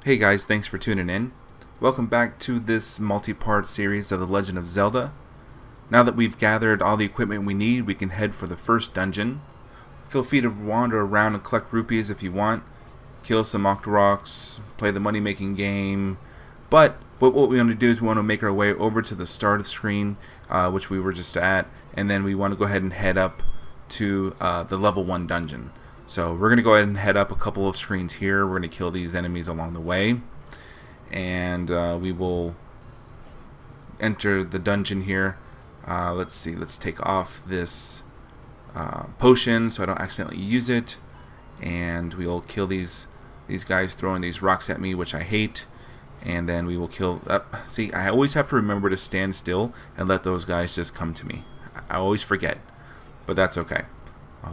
Hey guys, thanks for tuning in. Welcome back to this multi-part series of The Legend of Zelda. Now that we've gathered all the equipment we need, we can head for the first dungeon. Feel free to wander around and collect rupees if you want, kill some Octoroks, play the money-making game, but what we want to do is we want to make our way over to the start of the screen, which we were just at, and then we want to go ahead and head up to the level 1 dungeon. So we're going to go ahead and head up a couple of screens here. We're going to kill these enemies along the way. And we will enter the dungeon here. Let's see. Let's take off this potion so I don't accidentally use it. And we will kill these guys throwing these rocks at me, which I hate. And then we will kill... see, I always have to remember to stand still and let those guys just come to me. I always forget. But that's okay.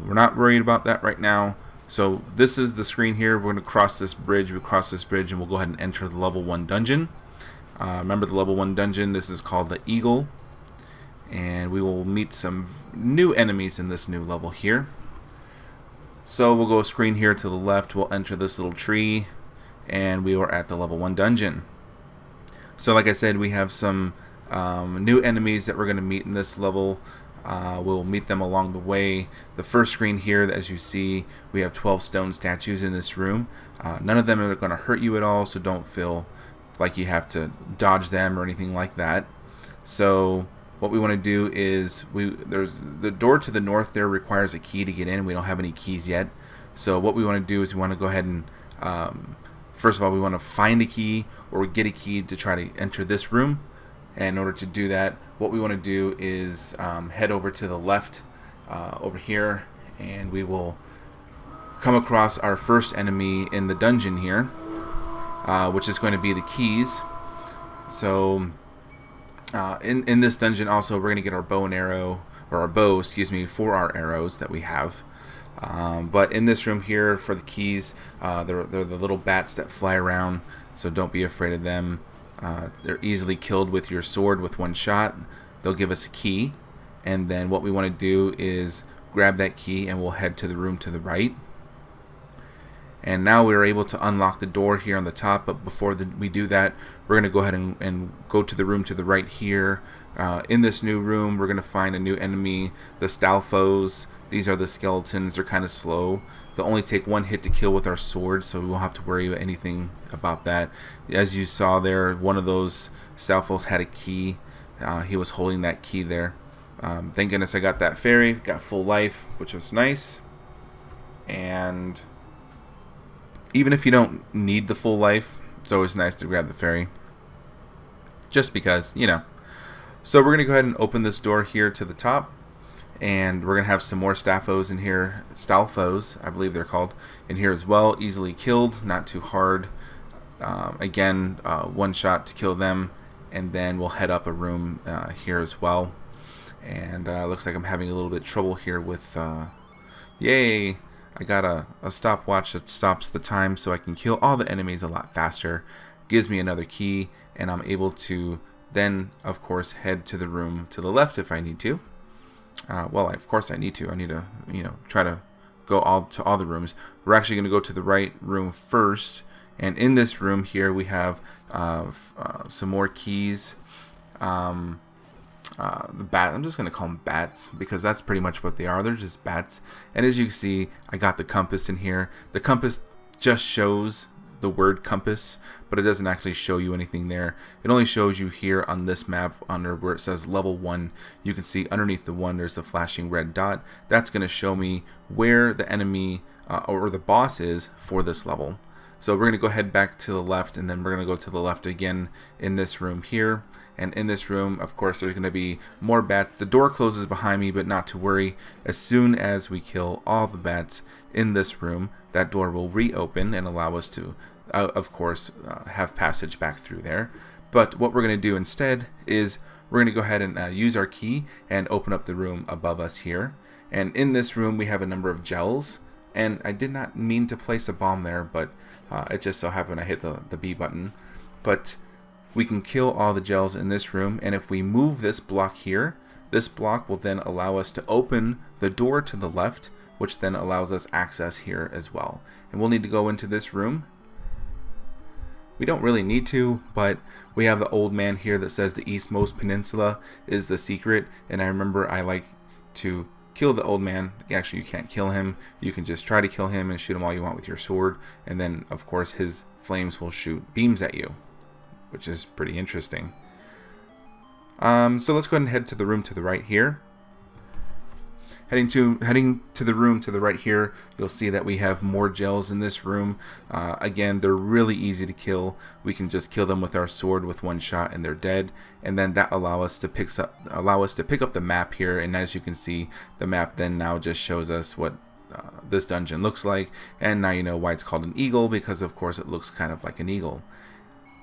We're not worried about that right now. So this is the screen here. We're going to cross this bridge. We cross this bridge and we'll go ahead and enter the level 1 dungeon. Remember the level 1 dungeon. This is called the Eagle. And we will meet some new enemies in this new level here. So we'll go a screen here to the left. We'll enter this little tree. And we are at the level 1 dungeon. So like I said, we have some new enemies that we're going to meet in this level. We'll meet them along the way. The first screen here, as you see, we have 12 stone statues in this room. None of them are going to hurt you at all, so don't feel like you have to dodge them or anything like that. So what we want to do is, there's the door to the north there requires a key to get in. We don't have any keys yet. So what we want to do is we want to go ahead and, first of all, we want to find a key or get a key to try to enter this room. And in order to do that, what we want to do is head over to the left over here, and we will come across our first enemy in the dungeon here, which is going to be the keys. So in this dungeon also we're going to get our bow and arrow, or our bow, excuse me, for our arrows that we have. But in this room here for the keys, they're the little bats that fly around, so don't be afraid of them. They're easily killed with your sword with one shot. They'll give us a key, and then what we want to do is grab that key and we'll head to the room to the right. And now we're able to unlock the door here on the top, but before we do that, we're going to go ahead and go to the room to the right here. In this new room, we're going to find a new enemy, the Stalfos. These are the skeletons. They're kind of slow. They'll only take one hit to kill with our sword, so we won't have to worry about anything about that. As you saw there, one of those Stalfos had a key. He was holding that key there. Thank goodness I got that fairy. Got full life, which was nice. And even if you don't need the full life, it's always nice to grab the fairy. Just because, you know. So we're going to go ahead and open this door here to the top. And we're going to have some more Stalfos in here. Stalfos, I believe they're called, in here as well. Easily killed, not too hard. Again, one shot to kill them. And then we'll head up a room here as well. And looks like I'm having a little bit of trouble here with... yay! I got a stopwatch that stops the time so I can kill all the enemies a lot faster. Gives me another key. And I'm able to then, of course, head to the room to the left if I need to. Well, of course I need to. I need to, try to go to all the rooms. We're actually going to go to the right room first. And in this room here, we have some more keys. The bat. I'm just going to call them bats because that's pretty much what they are. They're just bats. And as you can see, I got the compass in here. The compass just shows the word compass, but it doesn't actually show you anything there. It only shows you here on this map under where it says level 1. You can see underneath the 1 there's the flashing red dot. That's going to show me where the enemy or the boss is for this level. So we're going to go ahead back to the left, and then we're going to go to the left again in this room here. And in this room, of course, there's going to be more bats. The door closes behind me, but not to worry. As soon as we kill all the bats in this room, that door will reopen and allow us to, of course, have passage back through there. But what we're going to do instead is we're going to go ahead and use our key and open up the room above us here. And in this room, we have a number of gels. And I did not mean to place a bomb there, but it just so happened I hit the B button. But we can kill all the gels in this room, and if we move this block here, this block will then allow us to open the door to the left, which then allows us access here as well. And we'll need to go into this room We don't really need to, but we have the old man here that says the eastmost peninsula is the secret, and I remember I like to kill the old man. Actually, you can't kill him. You can just try to kill him and shoot him all you want with your sword, and then of course his flames will shoot beams at you, which is pretty interesting. So let's go ahead and head to the room to the right here. Heading to the room to the right here, you'll see that we have more gels in this room. Again, they're really easy to kill. We can just kill them with our sword with one shot and they're dead. And then that allow us to pick up the map here. And as you can see, the map then now just shows us what this dungeon looks like. And now you know why it's called an eagle, because of course it looks kind of like an eagle.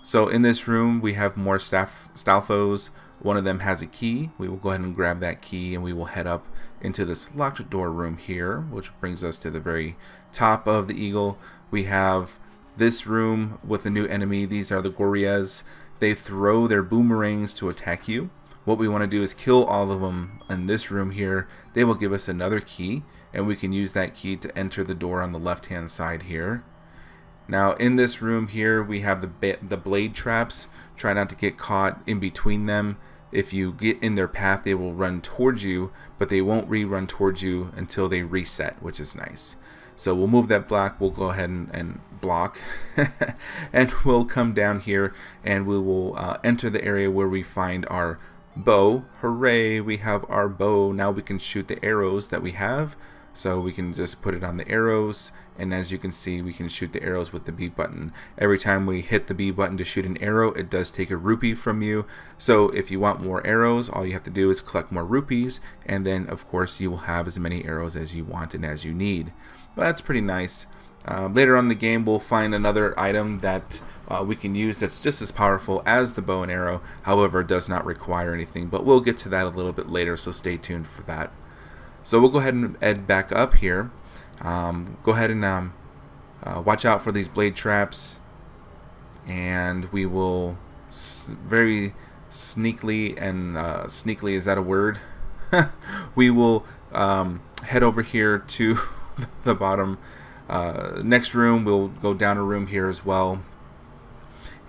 So in this room we have more Stalfos. One of them has a key. We will go ahead and grab that key and we will head up into this locked door room here, which brings us to the very top of the eagle. We have this room with a new enemy. These are the Goryas. They throw their boomerangs to attack you. What we want to do is kill all of them in this room here. They will give us another key, and we can use that key to enter the door on the left hand side here. Now in this room here we have the blade traps. Try not to get caught in between them. If you get in their path, they will run towards you, but they won't rerun towards you until they reset, which is nice. So we'll move that block. We'll go ahead and block and we'll come down here and we will enter the area where we find our bow. Hooray, we have our bow. Now we can shoot the arrows that we have. So we can just put it on the arrows, and as you can see, we can shoot the arrows with the B button. Every time we hit the B button to shoot an arrow, it does take a rupee from you. So if you want more arrows, all you have to do is collect more rupees, and then of course you will have as many arrows as you want and as you need. Well, that's pretty nice. Later on in the game we'll find another item that we can use that's just as powerful as the bow and arrow, however it does not require anything, but we'll get to that a little bit later, so stay tuned for that. So we'll go ahead and head back up here. Go ahead and watch out for these blade traps, and we will very sneakily, and sneakily, is that a word? We will head over here to the bottom next room. We'll go down a room here as well,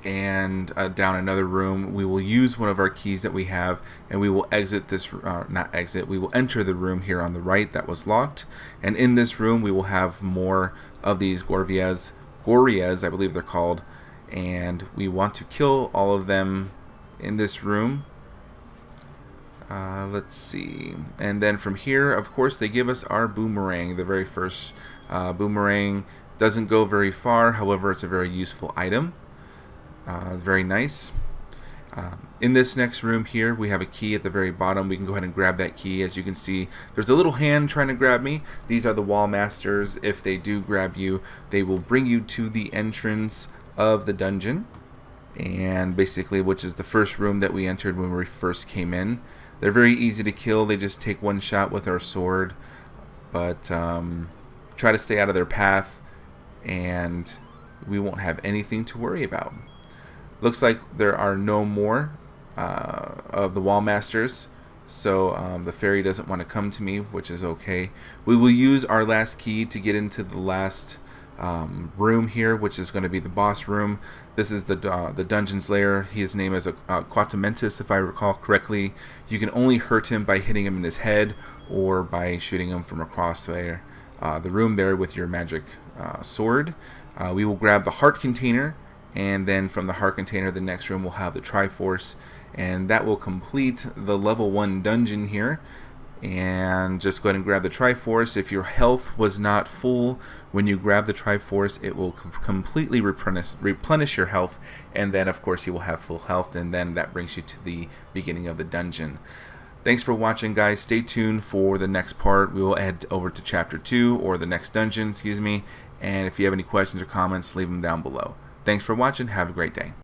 and down another room. We will use one of our keys that we have, and we will exit this, not exit, we will enter the room here on the right that was locked, and in this room we will have more of these Goryas, I believe they're called, and we want to kill all of them in this room. Let's see, and then from here of course they give us our boomerang. The very first boomerang doesn't go very far, however it's a very useful item. It's very nice. In this next room here we have a key at the very bottom. We can go ahead and grab that key. As you can see, there's a little hand trying to grab me. These are the wall masters. If they do grab you, they will bring you to the entrance of the dungeon, and basically which is the first room that we entered when we first came in. They're very easy to kill. They just take one shot with our sword, but try to stay out of their path and we won't have anything to worry about. Looks like there are no more of the wall masters, so the fairy doesn't want to come to me, which is okay. We will use our last key to get into the last room here, which is going to be the boss room. This is the dungeon's lair. His name is Quatamentus, if I recall correctly. You can only hurt him by hitting him in his head or by shooting him from across there, the room there with your magic sword. We will grab the heart container, and then from the heart container the next room will have the Triforce, and that will complete the level 1 dungeon here. And just go ahead and grab the Triforce. If your health was not full when you grab the Triforce, it will completely replenish your health, and then of course you will have full health, and then that brings you to the beginning of the dungeon. Thanks for watching, guys. Stay tuned for the next part. We will head over to chapter 2, or the next dungeon, excuse me, and if you have any questions or comments, leave them down below. Thanks for watching. Have a great day.